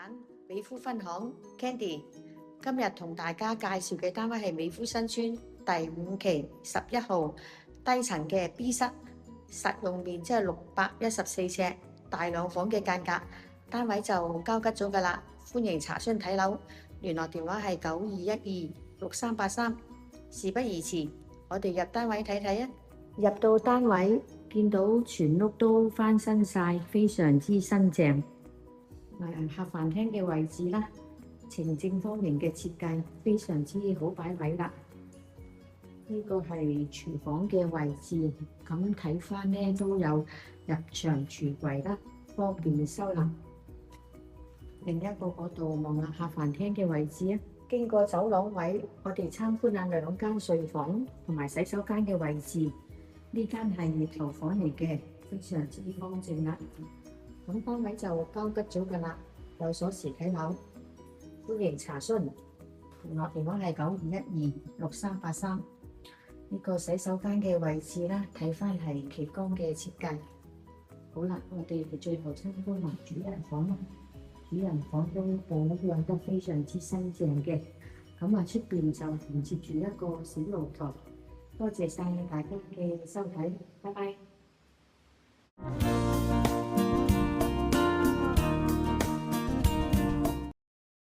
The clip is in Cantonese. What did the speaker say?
產美孚分行 Candy， 今日同大家介紹嘅單位係美孚新村第5期11號低層嘅 B 室，實用面積係614尺，大兩房嘅間隔，單位就交吉咗㗎啦。歡迎查詢睇樓，聯絡電話係92126383。事不宜遲，我哋入單位睇睇啊！入到單位，見到全屋都翻新晒，非常之新淨。客飯廳嘅位置啦，呈正方形嘅設計，非常之好擺位啦。呢個係廚房嘅位置，咁睇翻呢都有入牆櫥櫃啦，方便收納。另一個角度望下客飯廳嘅位置啊，經過走廊位，我哋參觀下2間睡房同埋洗手間嘅位置。呢間係月頭房嚟嘅，非常之乾淨啦。咁單位就交吉咗㗎啦，有鎖匙睇樓，歡迎查詢。聯絡電話係92126383。呢個洗手間嘅位置啦，睇翻係旗杆嘅設計。好啦，我哋最後參觀埋主人房啦。主人房都保養得非常之新淨嘅，咁出邊就連接住一個小露台。多謝晒大家嘅收睇，拜拜。